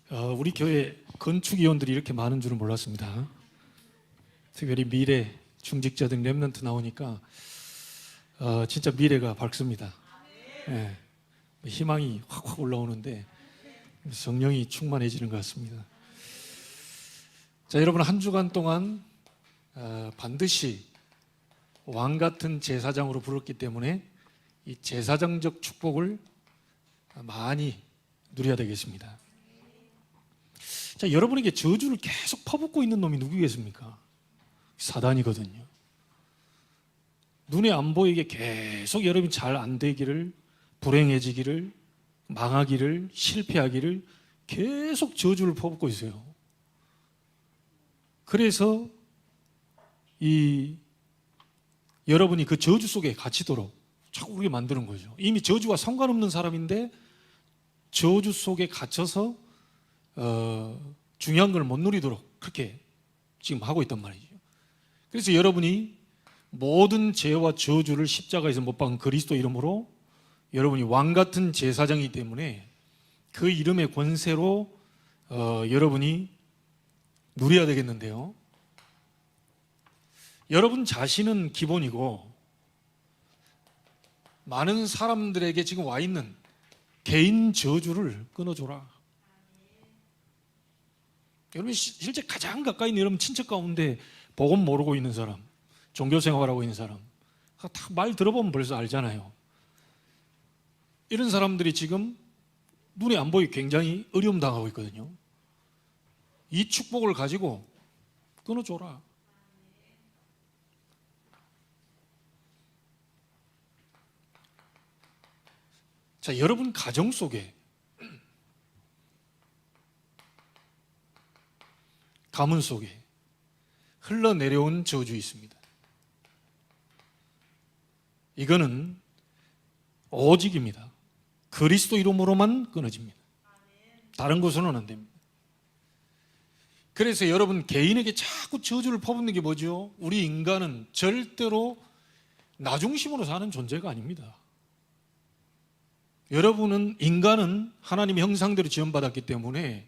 우리 교회 건축위원들이 이렇게 많은 줄은 몰랐습니다. 특별히 미래 중직자 등 렘넌트 나오니까 진짜 미래가 밝습니다. 예, 희망이 확 올라오는데 성령이 충만해지는 것 같습니다. 자, 여러분, 한 주간 동안 반드시 왕 같은 제사장으로 부르기 때문에 이 제사장적 축복을 많이 누려야 되겠습니다. 자, 여러분에게 저주를 계속 퍼붓고 있는 놈이 누구겠습니까? 사단이거든요. 눈에 안 보이게 계속 여러분이 잘 안 되기를, 불행해지기를, 망하기를, 실패하기를 계속 저주를 퍼붓고 있어요. 그래서 여러분이 그 저주 속에 갇히도록 자꾸 그렇게 만드는 거죠. 이미 저주와 상관없는 사람인데 저주 속에 갇혀서 중요한 걸 못 누리도록 그렇게 지금 하고 있단 말이죠. 그래서 여러분이 모든 죄와 저주를 십자가에서 못 박은 그리스도 이름으로 여러분이 왕 같은 제사장이기 때문에 그 이름의 권세로 여러분이 누려야 되겠는데요. 여러분 자신은 기본이고 많은 사람들에게 지금 와 있는 개인 저주를 끊어줘라. 여러분 실제 가장 가까이 있는 여러분 친척 가운데 복음 모르고 있는 사람, 종교 생활하고 있는 사람, 다 말 들어보면 벌써 알잖아요. 이런 사람들이 지금 눈에 안 보이게 굉장히 어려움 당하고 있거든요. 이 축복을 가지고 끊어줘라. 자, 여러분 가정 속에 가문 속에 흘러내려온 저주 있습니다. 이거는 오직입니다. 그리스도 이름으로만 끊어집니다. 다른 것으로는 안 됩니다. 그래서 여러분 개인에게 자꾸 저주를 퍼붓는 게 뭐죠? 우리 인간은 절대로 나 중심으로 사는 존재가 아닙니다. 인간은 하나님의 형상대로 지원받았기 때문에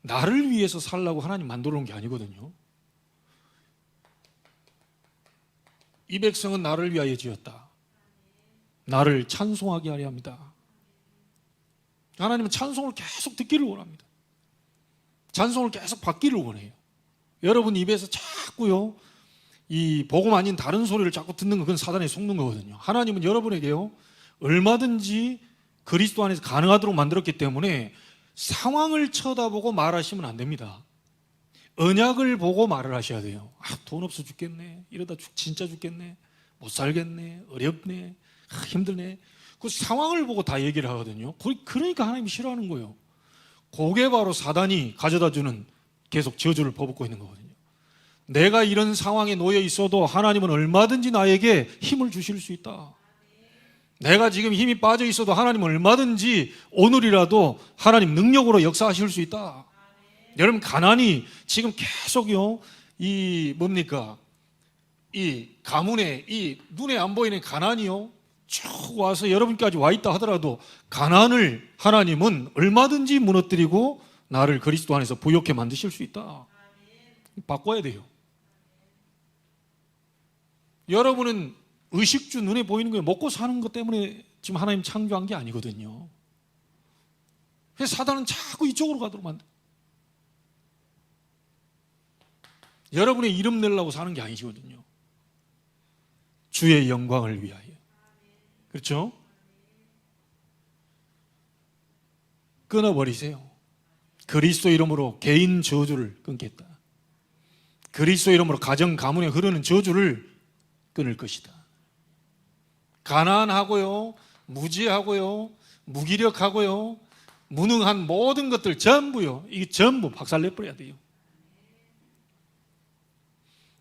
나를 위해서 살라고 하나님 만들어 놓은 게 아니거든요. 이 백성은 나를 위하여 지었다. 나를 찬송하게 하려 합니다. 하나님은 찬송을 계속 듣기를 원합니다. 찬송을 계속 받기를 원해요. 여러분 입에서 자꾸요 이 복음 아닌 다른 소리를 자꾸 듣는 건 그건 사단에 속는 거거든요. 하나님은 여러분에게요 얼마든지 그리스도 안에서 가능하도록 만들었기 때문에 상황을 쳐다보고 말하시면 안 됩니다. 언약을 보고 말을 하셔야 돼요. 돈 없어 죽겠네, 이러다 진짜 죽겠네, 못 살겠네, 어렵네, 힘드네. 그 상황을 보고 다 얘기를 하거든요. 그러니까 하나님이 싫어하는 거예요. 그게 바로 사단이 가져다주는 계속 저주를 퍼붓고 있는 거거든요. 내가 이런 상황에 놓여 있어도 하나님은 얼마든지 나에게 힘을 주실 수 있다. 내가 지금 힘이 빠져 있어도 하나님은 얼마든지 오늘이라도 하나님 능력으로 역사하실 수 있다. 여러분 가난이 지금 계속요 이 가문에 이 눈에 안 보이는 가난이요 쭉 와서 여러분까지 와 있다 하더라도 가난을 하나님은 얼마든지 무너뜨리고 나를 그리스도 안에서 부욕해 만드실 수 있다. 바꿔야 돼요. 여러분은 의식주 눈에 보이는 거예요. 먹고 사는 것 때문에 지금 하나님 창조한 게 아니거든요. 그래서 사단은 자꾸 이쪽으로 가도록 만들어요. 여러분의 이름 내려고 사는 게 아니거든요. 주의 영광을 위하여. 그렇죠? 끊어버리세요. 그리스도 이름으로 개인 저주를 끊겠다. 그리스도 이름으로 가정 가문에 흐르는 저주를 끊을 것이다. 가난하고요, 무지하고요, 무기력하고요, 무능한 모든 것들 전부요, 이게 전부 박살내버려야 돼요.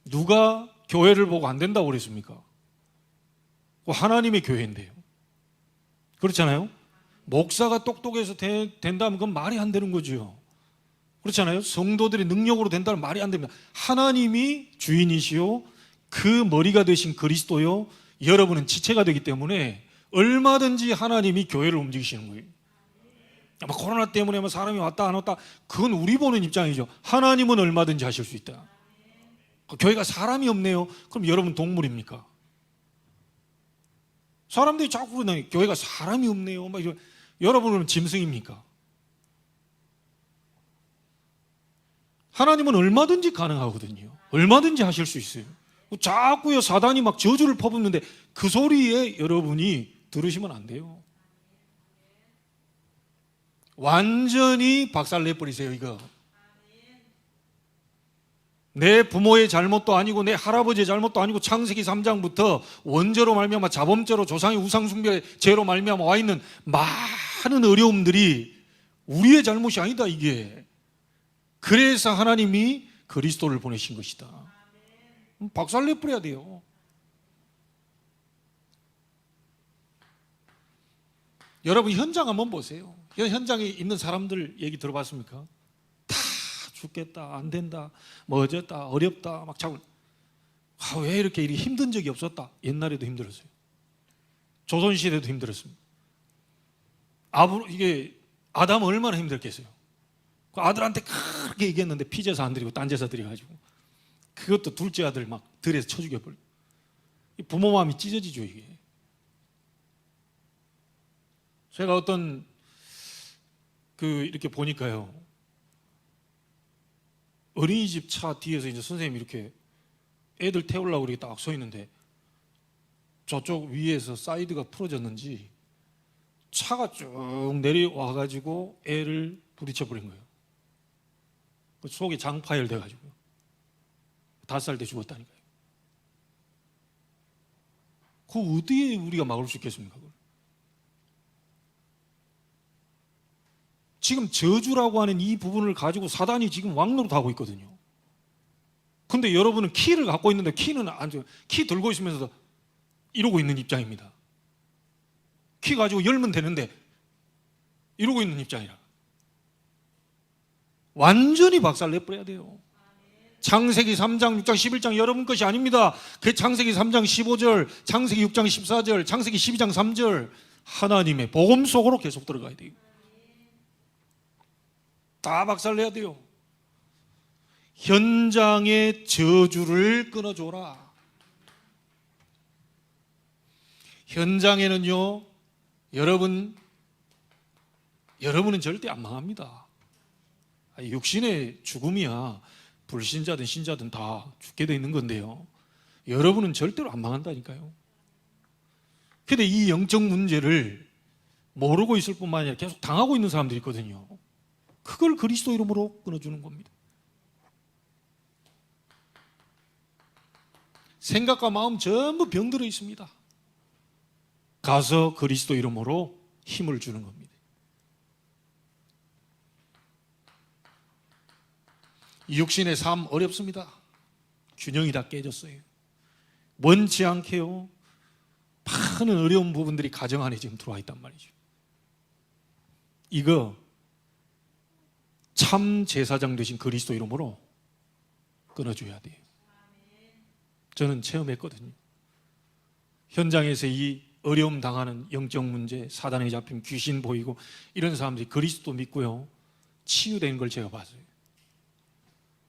누가 교회를 보고 안 된다고 그랬습니까? 하나님의 교회인데요. 그렇잖아요? 목사가 똑똑해서 된다면 그건 말이 안 되는 거죠. 그렇잖아요? 성도들이 능력으로 된다면 말이 안 됩니다. 하나님이 주인이시요 그 머리가 되신 그리스도요 여러분은 지체가 되기 때문에 얼마든지 하나님이 교회를 움직이시는 거예요. 코로나 때문에 사람이 왔다 안 왔다, 그건 우리 보는 입장이죠. 하나님은 얼마든지 하실 수 있다. 교회가 사람이 없네요. 그럼 여러분 동물입니까? 사람들이 자꾸 그러나요. 교회가 사람이 없네요. 여러분은 짐승입니까? 하나님은 얼마든지 가능하거든요. 얼마든지 하실 수 있어요. 자꾸요 사단이 막 저주를 퍼붓는데 그 소리에 여러분이 들으시면 안 돼요. 완전히 박살내버리세요. 이거 내 부모의 잘못도 아니고 내 할아버지의 잘못도 아니고 창세기 3장부터 원죄로 말미암아 자범죄로 조상의 우상숭배의 죄로 말미암아 와 있는 많은 어려움들이 우리의 잘못이 아니다. 이게 그래서 하나님이 그리스도를 보내신 것이다. 박살내버려야 돼요. 여러분 현장 한번 보세요. 현장에 있는 사람들 얘기 들어봤습니까? 다 죽겠다, 안 된다, 뭐 어쨌다, 어렵다, 막 자꾸 왜 이렇게 힘든 적이 없었다. 옛날에도 힘들었어요. 조선시대도 힘들었습니다. 이게 아담은 얼마나 힘들겠어요. 그 아들한테 그렇게 얘기했는데 피제사 안 드리고 딴 제사 드려가지고 그것도 둘째 아들 막 들에서 쳐 죽여버려. 부모 마음이 찢어지죠 이게. 제가 어떤 이렇게 보니까요, 어린이집 차 뒤에서 이제 선생님이 이렇게 애들 태우려고 이렇게 딱 서 있는데 저쪽 위에서 사이드가 풀어졌는지 차가 쭉 내려와가지고 애를 부딪혀버린 거예요. 속에 장파열 돼가지고요. 5살 때 죽었다니까요. 그거 어디에 우리가 막을 수 있겠습니까? 그걸? 지금 저주라고 하는 이 부분을 가지고 사단이 지금 왕노릇하고 있거든요. 근데 여러분은 키를 갖고 있는데 키 들고 있으면서도 이러고 있는 입장입니다. 키 가지고 열면 되는데 이러고 있는 입장이라. 완전히 박살내버려야 돼요. 창세기 3장, 6장, 11장 여러분 것이 아닙니다. 그 창세기 3장 15절, 창세기 6장 14절, 창세기 12장 3절 하나님의 복음 속으로 계속 들어가야 돼요. 다 박살내야 돼요. 현장의 저주를 끊어줘라. 현장에는요, 여러분은 절대 안 망합니다. 육신의 죽음이야 불신자든 신자든 다 죽게 돼 있는 건데요, 여러분은 절대로 안 망한다니까요. 근데 이 영적 문제를 모르고 있을 뿐만 아니라 계속 당하고 있는 사람들이 있거든요. 그걸 그리스도 이름으로 끊어주는 겁니다. 생각과 마음 전부 병들어 있습니다. 가서 그리스도 이름으로 힘을 주는 겁니다. 이 육신의 삶 어렵습니다. 균형이 다 깨졌어요. 원치 않게요, 많은 어려운 부분들이 가정 안에 지금 들어와 있단 말이죠. 이거 참 제사장 되신 그리스도 이름으로 끊어줘야 돼요. 저는 체험했거든요. 현장에서 이 어려움 당하는 영적 문제, 사단에 잡힌 귀신 보이고 이런 사람들이 그리스도 믿고요, 치유되는 걸 제가 봤어요.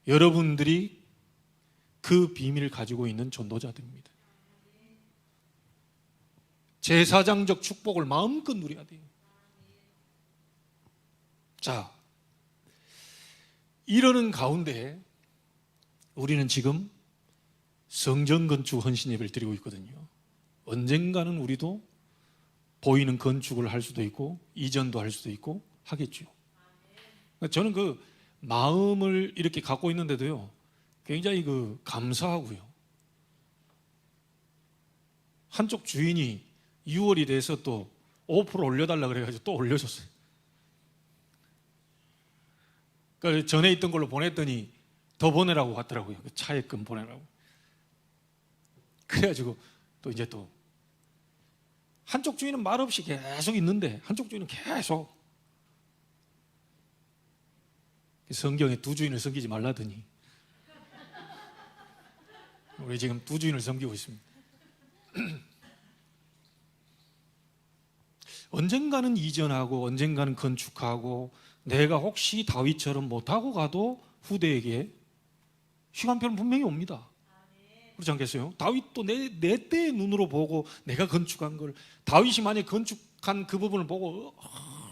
여러분들이 그 비밀을 가지고 있는 전도자들입니다. 제사장적 축복을 마음껏 누려야 돼요. 자, 이러는 가운데 우리는 지금 성전 건축 헌신 예배를 드리고 있거든요. 언젠가는 우리도 보이는 건축을 할 수도 있고 이전도 할 수도 있고 하겠죠. 저는 그 마음을 이렇게 갖고 있는데도요, 굉장히 감사하고요. 한쪽 주인이 6월이 돼서 또 5% 올려달라 그래가지고 또 올려줬어요. 그러니까 전에 있던 걸로 보냈더니 더 보내라고 하더라고요. 그 차액금 보내라고. 그래가지고 또 이제 또 한쪽 주인은 말없이 계속 있는데 한쪽 주인은 계속 성경에 두 주인을 섬기지 말라더니 우리 지금 두 주인을 섬기고 있습니다. 언젠가는 이전하고 언젠가는 건축하고 내가 혹시 다윗처럼 못하고 가도 후대에게 시간표는 분명히 옵니다. 그렇지 않겠어요? 다윗도 내 때의 눈으로 보고 내가 건축한 걸, 다윗이 만약에 건축한 그 부분을 보고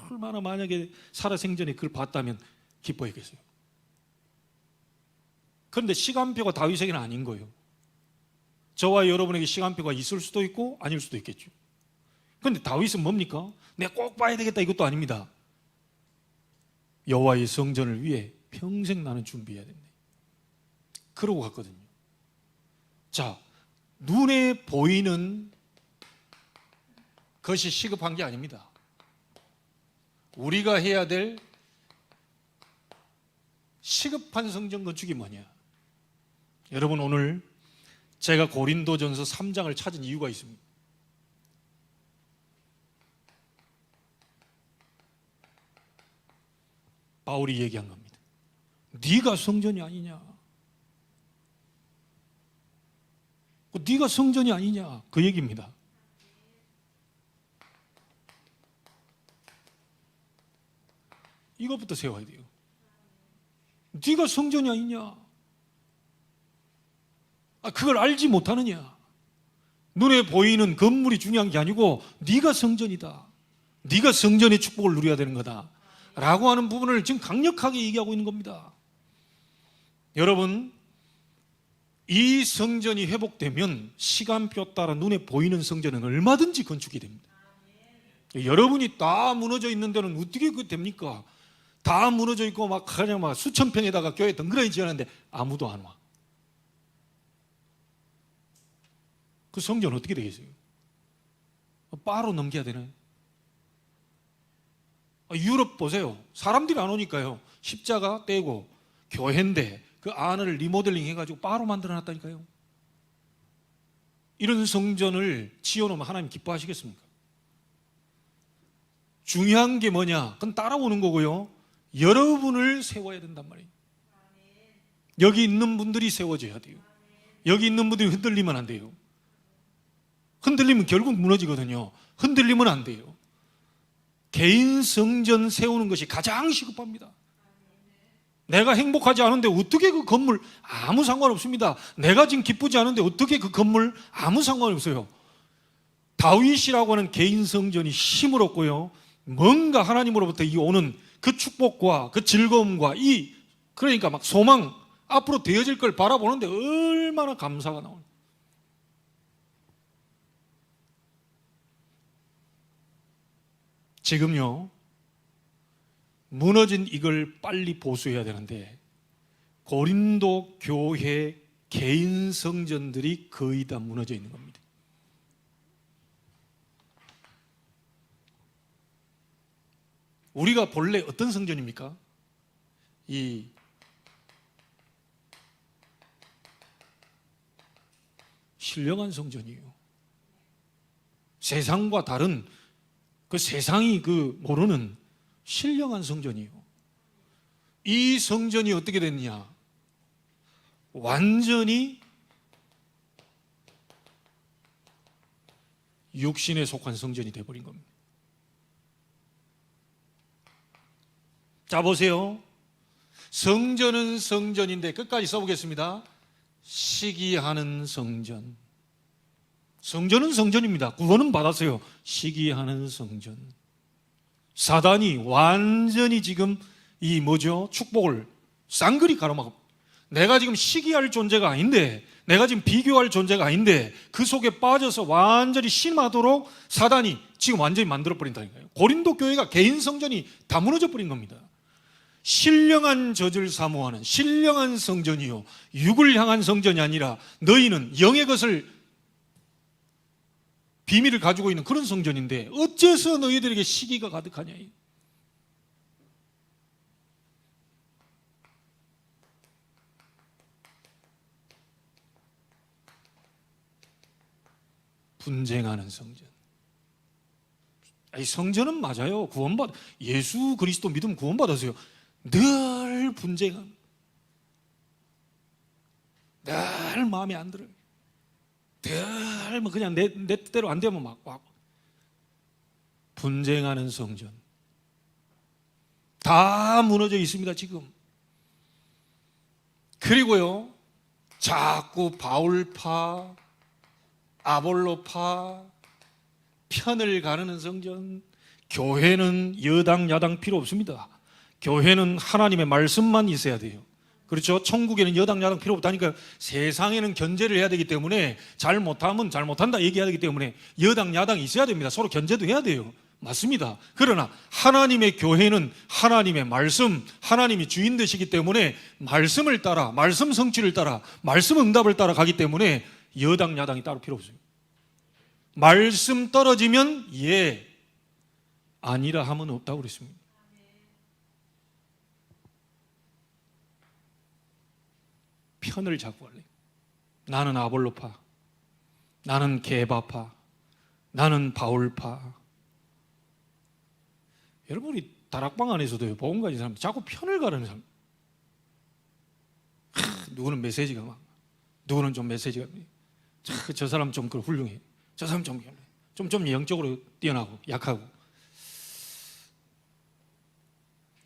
얼마나 만약에 살아생전에 그걸 봤다면 기뻐했겠어요. 그런데 시간표가 다윗에게는 아닌 거예요. 저와 여러분에게 시간표가 있을 수도 있고 아닐 수도 있겠죠. 그런데 다윗은 뭡니까? 내가 꼭 봐야 되겠다 이것도 아닙니다. 여호와의 성전을 위해 평생 나는 준비해야 된다. 그러고 갔거든요. 자, 눈에 보이는 것이 시급한 게 아닙니다. 우리가 해야 될 시급한 성전 건축이 뭐냐? 여러분, 오늘 제가 고린도전서 3장을 찾은 이유가 있습니다. 바울이 얘기한 겁니다. 네가 성전이 아니냐? 네가 성전이 아니냐? 그 얘기입니다. 이것부터 세워야 돼요. 네가 성전이 아니냐? 그걸 알지 못하느냐? 눈에 보이는 건물이 중요한 게 아니고 네가 성전이다. 네가 성전의 축복을 누려야 되는 거다 라고 하는 부분을 지금 강력하게 얘기하고 있는 겁니다. 여러분, 이 성전이 회복되면 시간표 따라 눈에 보이는 성전은 얼마든지 건축이 됩니다. 여러분이 다 무너져 있는 데는 어떻게 그 됩니까? 다 무너져 있고 막 그냥 막 수천 평에다가 교회 덩그러니 지었는데 아무도 안 와. 그 성전 어떻게 되겠어요? 바로 넘겨야 되나요? 유럽 보세요. 사람들이 안 오니까요. 십자가 떼고 교회인데 그 안을 리모델링 해가지고 바로 만들어놨다니까요. 이런 성전을 지어놓으면 하나님 기뻐하시겠습니까? 중요한 게 뭐냐? 그건 따라오는 거고요. 여러분을 세워야 된단 말이에요. 여기 있는 분들이 세워져야 돼요. 여기 있는 분들이 흔들리면 안 돼요. 흔들리면 결국 무너지거든요. 흔들리면 안 돼요. 개인 성전 세우는 것이 가장 시급합니다. 내가 행복하지 않은데 어떻게 그 건물 아무 상관없습니다. 내가 지금 기쁘지 않은데 어떻게 그 건물 아무 상관없어요. 다윗이라고 하는 개인 성전이 힘을 얻고요. 뭔가 하나님으로부터 이 오는 그 축복과 그 즐거움과 그러니까 막 소망, 앞으로 되어질 걸 바라보는데 얼마나 감사가 나오는. 지금요, 무너진 이걸 빨리 보수해야 되는데 고린도 교회 개인 성전들이 거의 다 무너져 있는 겁니다. 우리가 본래 어떤 성전입니까? 이 신령한 성전이에요. 세상과 다른 그 세상이 모르는 신령한 성전이에요. 이 성전이 어떻게 됐냐? 완전히 육신에 속한 성전이 되어버린 겁니다. 자, 보세요. 성전은 성전인데 끝까지 써보겠습니다. 시기하는 성전. 성전은 성전입니다. 구원은 받았어요. 시기하는 성전. 사단이 완전히 지금 축복을 쌍그리 가로막고, 내가 지금 시기할 존재가 아닌데, 내가 지금 비교할 존재가 아닌데 그 속에 빠져서 완전히 심하도록 사단이 지금 완전히 만들어버린다니까요. 고린도 교회가 개인 성전이 다 무너져 버린 겁니다. 신령한 젖을 사모하는 신령한 성전이요, 육을 향한 성전이 아니라 너희는 영의 것을 비밀을 가지고 있는 그런 성전인데 어째서 너희들에게 시기가 가득하냐. 분쟁하는 성전. 성전은 맞아요. 예수 그리스도 믿으면 구원받았어요. 늘 분쟁하는, 늘 마음에 안 들어요. 늘 그냥 내 뜻대로 안 되면 막 분쟁하는 성전 다 무너져 있습니다 지금. 그리고요 자꾸 바울파 아볼로파 편을 가르는 성전. 교회는 여당 야당 필요 없습니다. 교회는 하나님의 말씀만 있어야 돼요. 그렇죠? 천국에는 여당 야당 필요 없다니까. 세상에는 견제를 해야 되기 때문에 잘못하면 잘못한다 얘기해야 되기 때문에 여당 야당이 있어야 됩니다. 서로 견제도 해야 돼요. 맞습니다. 그러나 하나님의 교회는 하나님의 말씀, 하나님이 주인 되시기 때문에 말씀을 따라, 말씀 성취를 따라, 말씀 응답을 따라 가기 때문에 여당 야당이 따로 필요 없어요. 말씀 떨어지면 예, 아니라 하면 없다고 그랬습니다. 편을 잡고 할래. 나는 아볼로파, 나는 게바파, 나는 바울파. 여러분이 다락방 안에서도 복음 가진 사람 자꾸 편을 가르는 사람. 누구는 메시지가 막, 누구는 좀 메시지가 저 사람 좀 훌륭해, 저 사람 좀 영적으로 뛰어나고 약하고.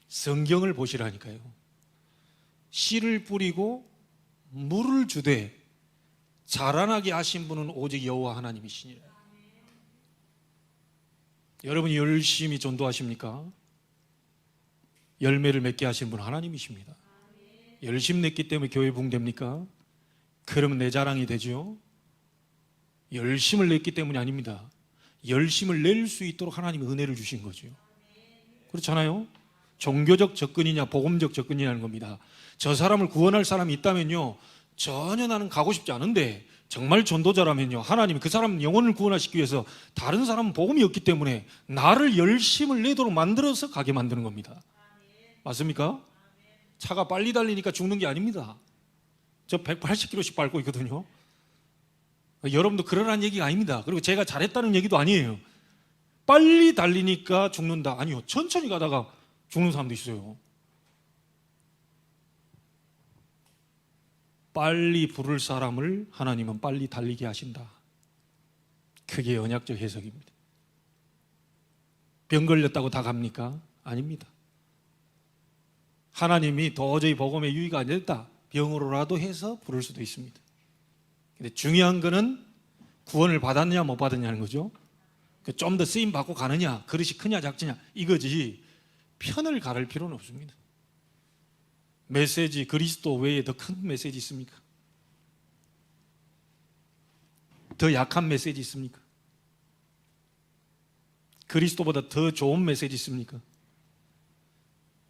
성경을 보시라니까요. 씨를 뿌리고 물을 주되 자라나게 하신 분은 오직 여호와 하나님이시니라. 여러분이 열심히 전도하십니까? 열매를 맺게 하신 분은 하나님이십니다. 열심 냈기 때문에 교회 부흥됩니까? 그러면 내 자랑이 되죠? 열심을 냈기 때문이 아닙니다. 열심을 낼 수 있도록 하나님이 은혜를 주신 거죠. 그렇잖아요? 종교적 접근이냐 복음적 접근이냐는 겁니다. 저 사람을 구원할 사람이 있다면요, 전혀 나는 가고 싶지 않은데 정말 전도자라면요, 하나님이 그 사람 영혼을 구원하시기 위해서 다른 사람은 복음이 없기 때문에 나를 열심을 내도록 만들어서 가게 만드는 겁니다. 맞습니까? 차가 빨리 달리니까 죽는 게 아닙니다. 저 180km씩 밟고 있거든요. 여러분도 그러라는 얘기가 아닙니다. 그리고 제가 잘했다는 얘기도 아니에요. 빨리 달리니까 죽는다. 아니요, 천천히 가다가 죽는 사람도 있어요. 빨리 부를 사람을 하나님은 빨리 달리게 하신다. 그게 언약적 해석입니다. 병 걸렸다고 다 갑니까? 아닙니다. 하나님이 도저히 복음의 유의가 안 됐다, 병으로라도 해서 부를 수도 있습니다. 근데 중요한 거는 구원을 받았냐 못 받았냐는 거죠. 좀 더 쓰임 받고 가느냐, 그릇이 크냐 작느냐 이거지, 편을 가를 필요는 없습니다. 메시지, 그리스도 외에 더 큰 메시지 있습니까? 더 약한 메시지 있습니까? 그리스도보다 더 좋은 메시지 있습니까?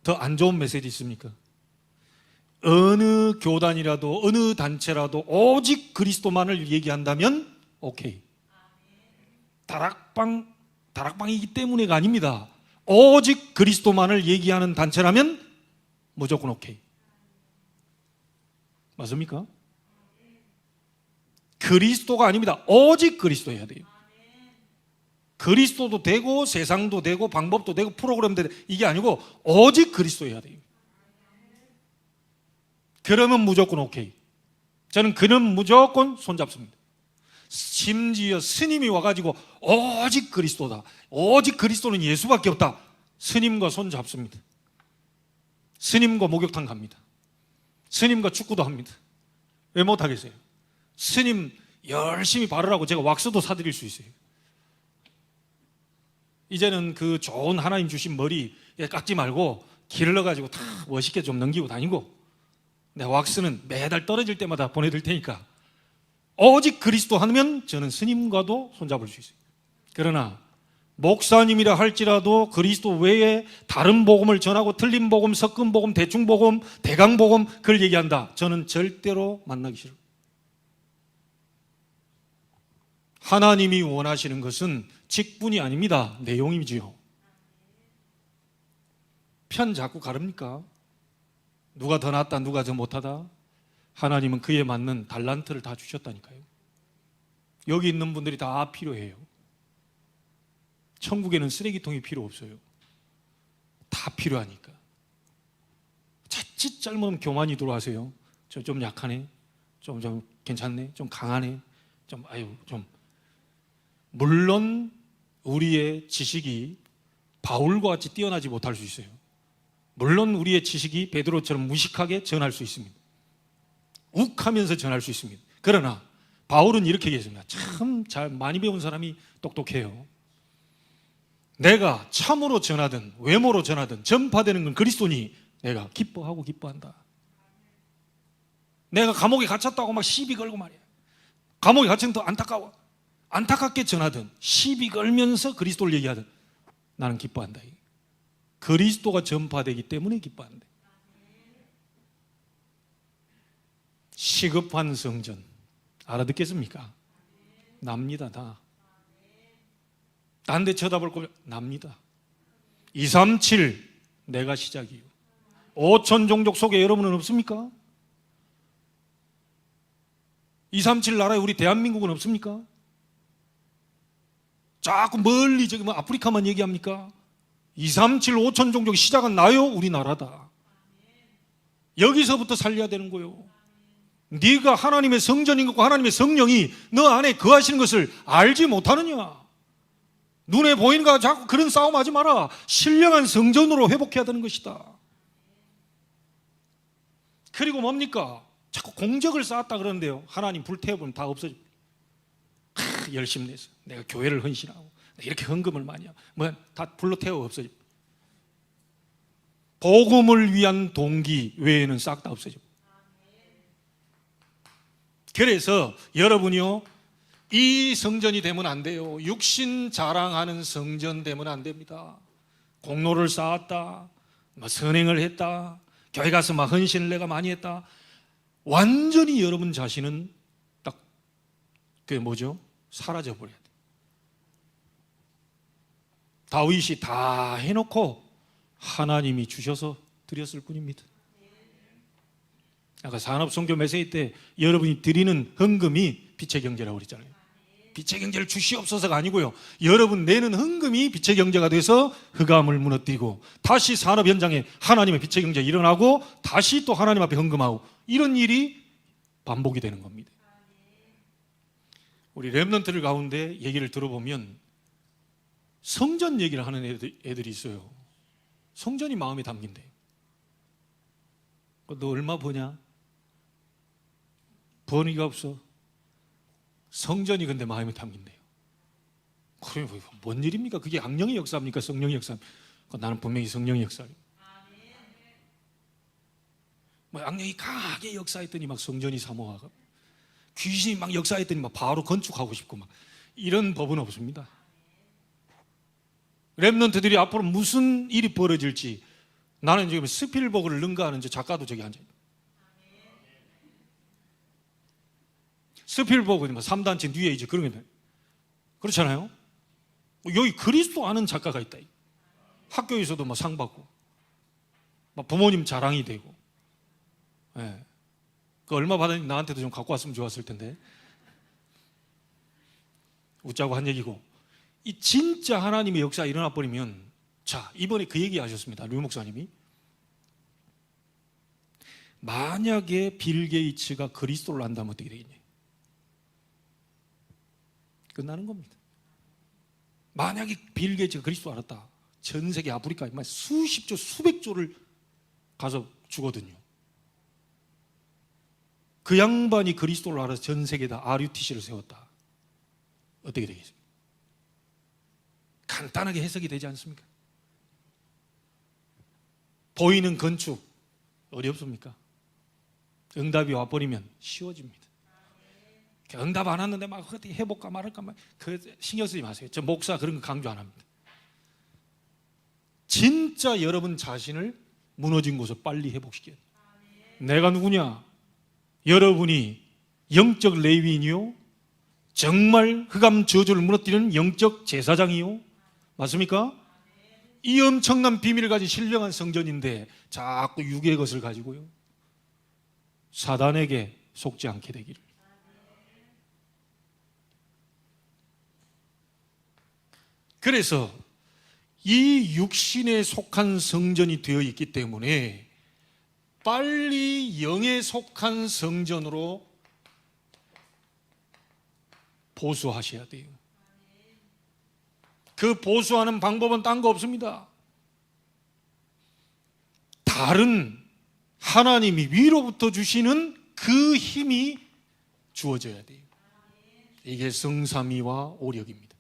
더 안 좋은 메시지 있습니까? 어느 교단이라도 어느 단체라도 오직 그리스도만을 얘기한다면 오케이. 다락방이기 때문에가 아닙니다. 오직 그리스도만을 얘기하는 단체라면 무조건 오케이. 맞습니까? 그리스도가 아닙니다. 오직 그리스도 해야 돼요. 그리스도도 되고 세상도 되고 방법도 되고 프로그램도 되고 이게 아니고 오직 그리스도 해야 돼요. 그러면 무조건 오케이. 저는 그는 무조건 손잡습니다. 심지어 스님이 와가지고 오직 그리스도다, 오직 그리스도는 예수밖에 없다, 스님과 손잡습니다. 스님과 목욕탕 갑니다. 스님과 축구도 합니다. 왜 못하겠어요? 스님 열심히 바르라고 제가 왁스도 사드릴 수 있어요. 이제는 그 좋은 하나님 주신 머리 깎지 말고 길러가지고 다 멋있게 좀 넘기고 다니고, 내 왁스는 매달 떨어질 때마다 보내드릴 테니까 오직 그리스도 하면 저는 스님과도 손잡을 수 있어요. 그러나 목사님이라 할지라도 그리스도 외에 다른 복음을 전하고 틀린 복음, 섞은 복음, 대충 복음, 대강 복음 그걸 얘기한다, 저는 절대로 만나기 싫어요. 하나님이 원하시는 것은 직분이 아닙니다. 내용이지요. 편 자꾸 가릅니까? 누가 더 낫다, 누가 더 못하다? 하나님은 그에 맞는 달란트를 다 주셨다니까요. 여기 있는 분들이 다 필요해요. 천국에는 쓰레기통이 필요 없어요. 다 필요하니까. 자칫 잘못하면 교만이 들어와세요. 저 좀 약하네, 좀 괜찮네, 좀 강하네, 좀 물론 우리의 지식이 바울과 같이 뛰어나지 못할 수 있어요. 물론 우리의 지식이 베드로처럼 무식하게 전할 수 있습니다. 욱하면서 전할 수 있습니다. 그러나 바울은 이렇게 얘기했습니다. 참 잘 많이 배운 사람이 똑똑해요. 내가 참으로 전하든 외모로 전하든 전파되는 건 그리스도니 내가 기뻐하고 기뻐한다. 내가 감옥에 갇혔다고 막 시비 걸고 말이야. 감옥에 갇힌 더 안타까워. 안타깝게 전하든 시비 걸면서 그리스도를 얘기하든 나는 기뻐한다. 그리스도가 전파되기 때문에 기뻐한다. 시급한 성전 알아듣겠습니까? 납니다. 다. 딴 데 쳐다볼 거면 납니다. 237 내가 시작이요. 5천 종족 속에 여러분은 없습니까? 237 나라에 우리 대한민국은 없습니까? 자꾸 멀리 저기 뭐 아프리카만 얘기합니까? 237 5천 종족의 시작은 나요? 우리나라다. 여기서부터 살려야 되는 거예요. 네가 하나님의 성전인 것과 하나님의 성령이 너 안에 거하시는 것을 알지 못하느냐? 눈에 보이는 거 자꾸 그런 싸움하지 마라. 신령한 성전으로 회복해야 되는 것이다. 그리고 뭡니까? 자꾸 공적을 쌓았다 그러는데요. 하나님 불태워보면 다 없어져. 열심히 내서 내가 교회를 헌신하고 이렇게 헌금을 많이 하고 뭐 다 불로 태워 없어져. 복음을 위한 동기 외에는 싹 다 없어져. 그래서 여러분이요, 이 성전이 되면 안 돼요. 육신 자랑하는 성전 되면 안 됩니다. 공로를 쌓았다, 뭐 선행을 했다, 교회 가서 막 헌신을 내가 많이 했다. 완전히 여러분 자신은 딱 그게 뭐죠? 사라져 버려야 돼. 다윗이 다 해놓고 하나님이 주셔서 드렸을 뿐입니다. 아까 산업선교 메시지 때 여러분이 드리는 헌금이 빛의 경제라고 그랬잖아요. 빛의 경제를 주시옵소서가 아니고요, 여러분 내는 헌금이 빛의 경제가 돼서 흑암을 무너뜨리고 다시 산업 현장에 하나님의 빛의 경제가 일어나고 다시 또 하나님 앞에 헌금하고 이런 일이 반복이 되는 겁니다. 우리 렘넌트들 가운데 얘기를 들어보면 성전 얘기를 하는 애들이 있어요. 성전이 마음에 담긴대요. 너 얼마 버냐? 버니가 없어. 성전이 근데 마음에 담긴대요. 그래, 뭔 일입니까? 그게 악령의 역사입니까? 성령의 역사입니까? 나는 분명히 성령의 역사예요. 뭐 악령이 강하게 역사했더니 막 성전이 사모하고 귀신이 막 역사했더니 막 바로 건축하고 싶고 막 이런 법은 없습니다. 렘넌트들이 앞으로 무슨 일이 벌어질지 나는 지금 스필버그를 능가하는 저 작가도 저기 앉아요. 스필버그 3단체 뉴 에이지 그런 게 그렇잖아요. 여기 그리스도 아는 작가가 있다. 학교에서도 뭐 상 받고 막 부모님 자랑이 되고. 네. 그 얼마 받았는지 나한테도 좀 갖고 왔으면 좋았을 텐데. 웃자고 한 얘기고. 이 진짜 하나님의 역사가 일어나 버리면, 자, 이번에 그 얘기 하셨습니다. 류 목사님이. 만약에 빌 게이츠가 그리스도를 안다면 어떻게 되겠냐? 끝나는 겁니다. 만약에 빌 게이츠가 그리스도 알았다, 전 세계 아프리카 수십조 수백조를 가서 주거든요. 그 양반이 그리스도를 알아서 전 세계에다 RUTC를 세웠다. 어떻게 되겠습니까? 간단하게 해석이 되지 않습니까? 보이는 건축 어렵습니까? 응답이 와버리면 쉬워집니다. 응답 안 왔는데 막 어떻게 해볼까 말할까 막 그 신경 쓰지 마세요. 저 목사 그런 거 강조 안 합니다. 진짜 여러분 자신을 무너진 곳을 빨리 회복시켜야 돼요. 내가 누구냐? 여러분이 영적 레위인이요, 정말 흑암 저주를 무너뜨리는 영적 제사장이요, 맞습니까? 이 엄청난 비밀을 가진 신령한 성전인데 자꾸 육의 것을 가지고요 사단에게 속지 않게 되기를. 그래서 이 육신에 속한 성전이 되어 있기 때문에 빨리 영에 속한 성전으로 보수하셔야 돼요. 그 보수하는 방법은 딴 거 없습니다. 다른 하나님이 위로부터 주시는 그 힘이 주어져야 돼요. 이게 성삼위와 오력입니다.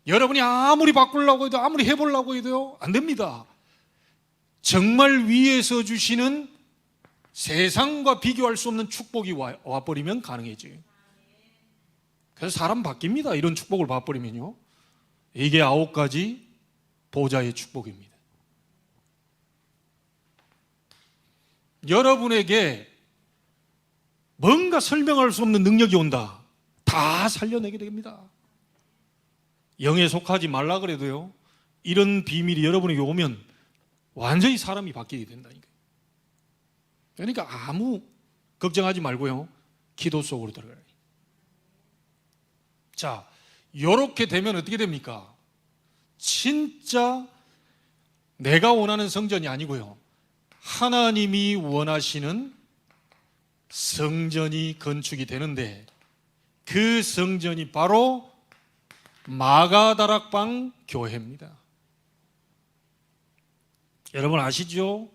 여러분이 아무리 바꾸려고 해도 아무리 해보려고 해도 안 됩니다. 정말 위에서 주시는 세상과 비교할 수 없는 축복이 와버리면 가능해져요. 그래서 사람 바뀝니다. 이런 축복을 봐버리면요. 이게 9가지 보좌의 축복입니다. 여러분에게 뭔가 설명할 수 없는 능력이 온다. 다 살려내게 됩니다. 영에 속하지 말라 그래도요, 이런 비밀이 여러분에게 오면 완전히 사람이 바뀌게 된다니까요. 그러니까 아무 걱정하지 말고요, 기도 속으로 들어가요. 자, 이렇게 되면 어떻게 됩니까? 진짜 내가 원하는 성전이 아니고요, 하나님이 원하시는 성전이 건축이 되는데, 그 성전이 바로 마가다락방 교회입니다. 여러분 아시죠?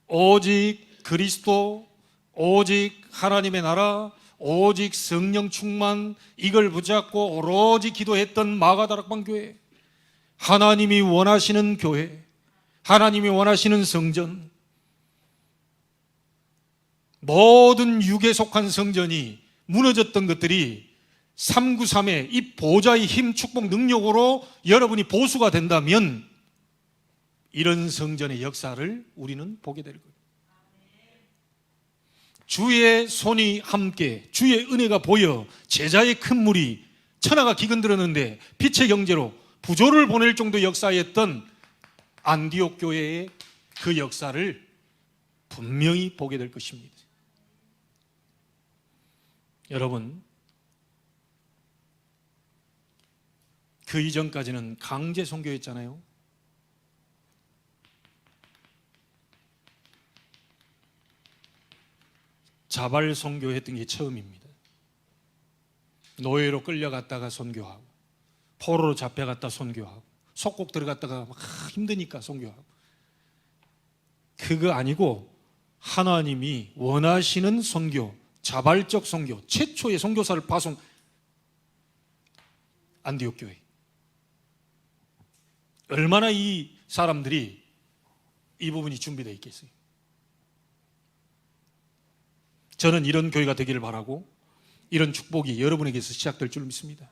오직 그리스도, 오직 하나님의 나라, 오직 성령 충만, 이걸 붙잡고 오로지 기도했던 마가다락방 교회, 하나님이 원하시는 교회, 하나님이 원하시는 성전, 모든 육에 속한 성전이 무너졌던 것들이 393의 이 보좌의 힘, 축복, 능력으로 여러분이 보수가 된다면 이런 성전의 역사를 우리는 보게 될 거예요. 주의 손이 함께, 주의 은혜가 보여 제자의 큰 물이 천하가 기근들었는데 빛의 경제로 부조를 보낼 정도 역사였던 안디옥 교회의 그 역사를 분명히 보게 될 것입니다. 여러분, 그 이전까지는 강제 선교였잖아요. 자발 선교했던 게 처음입니다. 노예로 끌려갔다가 선교하고, 포로로 잡혀갔다 선교하고, 속국 들어갔다가 막 힘드니까 선교하고. 그거 아니고 하나님이 원하시는 선교, 자발적 선교, 최초의 선교사를 파송, 안디옥 교회. 얼마나 이 사람들이 이 부분이 준비되어 있겠어요. 저는 이런 교회가 되기를 바라고, 이런 축복이 여러분에게서 시작될 줄 믿습니다.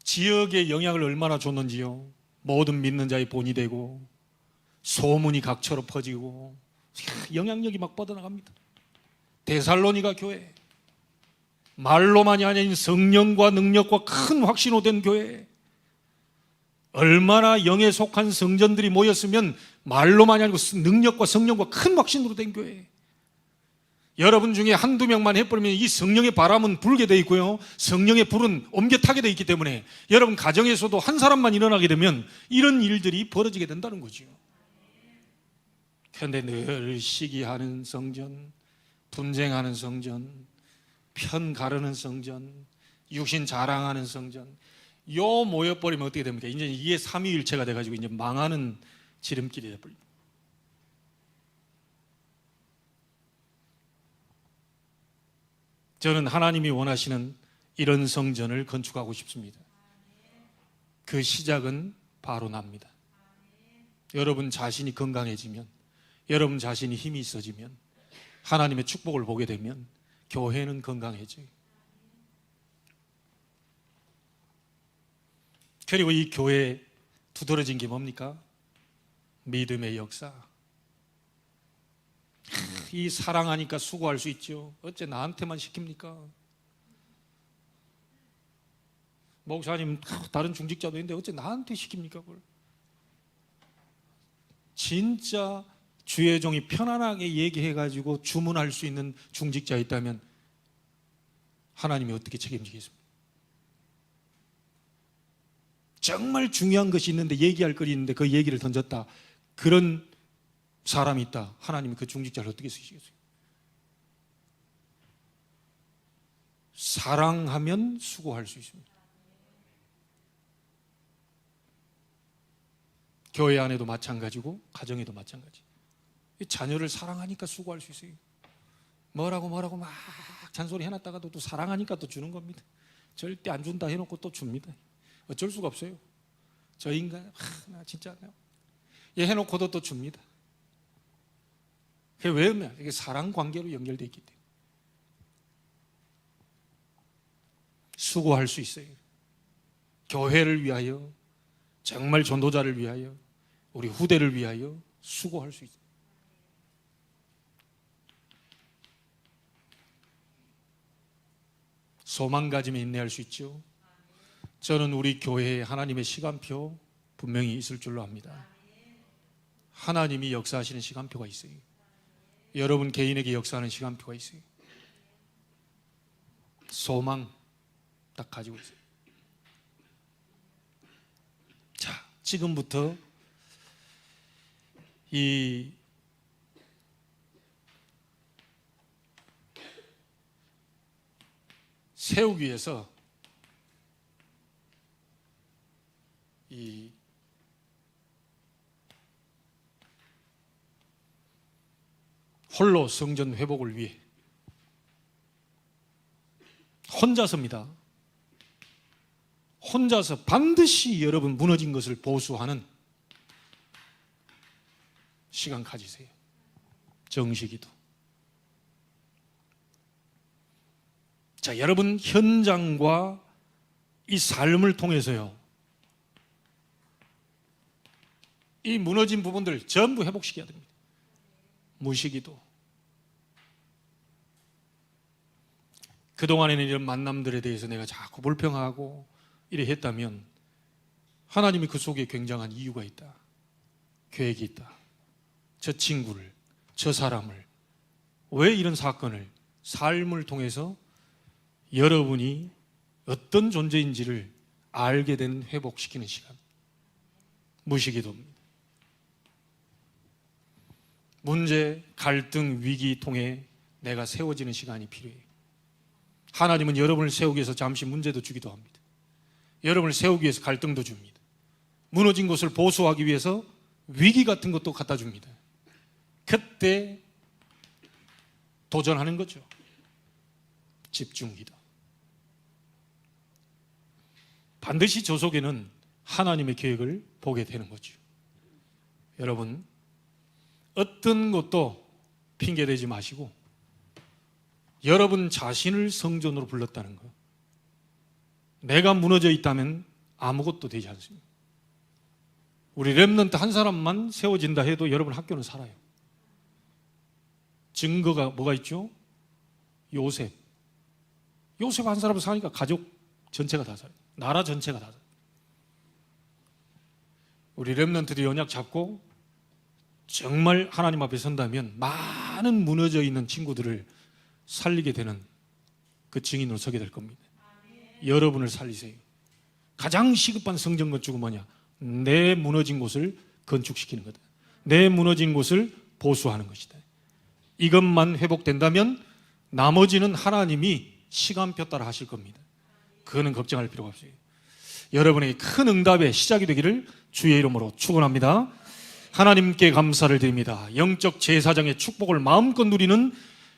지역에 영향을 얼마나 줬는지요. 모든 믿는 자의 본이 되고 소문이 각처로 퍼지고 영향력이 막 뻗어나갑니다. 데살로니가 교회, 말로만이 아닌 성령과 능력과 큰 확신으로 된 교회, 얼마나 영에 속한 성전들이 모였으면 말로만이 아니고 능력과 성령과 큰 확신으로 된 교회. 여러분 중에 한두 명만 해버리면 이 성령의 바람은 불게 돼 있고요, 성령의 불은 옮겨 타게 돼 있기 때문에 여러분 가정에서도 한 사람만 일어나게 되면 이런 일들이 벌어지게 된다는 거죠. 그런데 늘 시기하는 성전, 분쟁하는 성전, 편 가르는 성전, 육신 자랑하는 성전, 요 모여버리면 어떻게 됩니까? 이제 이게 삼위일체가 돼가지고 이제 망하는 지름길이 돼버립니다. 저는 하나님이 원하시는 이런 성전을 건축하고 싶습니다. 그 시작은 바로 납니다. 여러분 자신이 건강해지면, 여러분 자신이 힘이 있어지면, 하나님의 축복을 보게 되면 교회는 건강해져요. 그리고 이 교회에 두드러진 게 뭡니까? 믿음의 역사. 이 사랑하니까 수고할 수 있죠. 어째 나한테만 시킵니까? 목사님, 다른 중직자도 있는데 어째 나한테 시킵니까? 그걸? 진짜 주의 종이 편안하게 얘기해가지고 주문할 수 있는 중직자 있다면 하나님이 어떻게 책임지겠습니까? 정말 중요한 것이 있는데, 얘기할 거리 있는데 그 얘기를 던졌다, 그런 사람이 있다, 하나님이 그 중직자를 어떻게 쓰시겠어요? 사랑하면 수고할 수 있습니다. 교회 안에도 마찬가지고 가정에도 마찬가지. 자녀를 사랑하니까 수고할 수 있어요. 뭐라고 막 잔소리 해놨다가도 또 사랑하니까 또 주는 겁니다. 절대 안 준다 해놓고 또 줍니다. 어쩔 수가 없어요. 저 인간 나 진짜 얘 해놓고도 또 줍니다. 그게 왜냐면 이게 사랑 관계로 연결되어 있기 때문에 수고할 수 있어요. 교회를 위하여, 정말 전도자를 위하여, 우리 후대를 위하여 수고할 수 있어요. 소망 가지면 인내할 수 있죠. 저는 우리 교회에 하나님의 시간표 분명히 있을 줄로 압니다. 하나님이 역사하시는 시간표가 있어요. 여러분 개인에게 역사하는 시간표가 있어요. 소망 딱 가지고 있어요. 자, 지금부터 이 세우기 위해서 이 홀로 성전 회복을 위해 혼자서입니다. 혼자서 반드시 여러분 무너진 것을 보수하는 시간 가지세요. 정식이도. 자, 여러분 현장과 이 삶을 통해서요, 이 무너진 부분들 전부 회복시켜야 됩니다. 무시기도. 그동안에는 이런 만남들에 대해서 내가 자꾸 불평하고 이래 했다면 하나님이 그 속에 굉장한 이유가 있다. 계획이 있다. 저 친구를, 저 사람을, 왜 이런 사건을, 삶을 통해서 여러분이 어떤 존재인지를 알게 된 회복시키는 시간. 무시기도입니다. 문제, 갈등, 위기 통해 내가 세워지는 시간이 필요해요. 하나님은 여러분을 세우기 위해서 잠시 문제도 주기도 합니다. 여러분을 세우기 위해서 갈등도 줍니다. 무너진 것을 보수하기 위해서 위기 같은 것도 갖다 줍니다. 그때 도전하는 거죠. 집중기도. 반드시 저 속에는 하나님의 계획을 보게 되는 거죠. 여러분, 어떤 것도 핑계대지 마시고 여러분 자신을 성전으로 불렀다는 거. 내가 무너져 있다면 아무것도 되지 않습니다. 우리 렘넌트 한 사람만 세워진다 해도 여러분 학교는 살아요. 증거가 뭐가 있죠? 요셉 한 사람 사니까 가족 전체가 다 살아요. 나라 전체가 다 살아요. 우리 렘넌트들이 언약 잡고 정말 하나님 앞에 선다면 많은 무너져 있는 친구들을 살리게 되는 그 증인으로 서게 될 겁니다. 여러분을 살리세요. 가장 시급한 성전 건축은 뭐냐? 내 무너진 곳을 건축시키는 거다. 내 무너진 곳을 보수하는 것이다. 이것만 회복된다면 나머지는 하나님이 시간표 따라 하실 겁니다. 그거는 걱정할 필요가 없어요. 여러분에게 큰 응답의 시작이 되기를 주의 이름으로 축원합니다. 하나님께 감사를 드립니다. 영적 제사장의 축복을 마음껏 누리는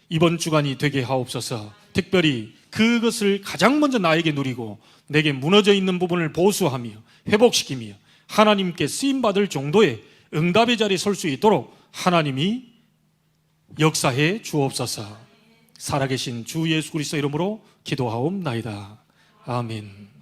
이번 주간이 되게 하옵소서. 특별히 그것을 가장 먼저 나에게 누리고 내게 무너져 있는 부분을 보수하며 회복시키며 하나님께 쓰임받을 정도의 응답의 자리에 설 수 있도록 하나님이 역사해 주옵소서. 살아계신 주 예수 그리스도 이름으로 기도하옵나이다. 아멘.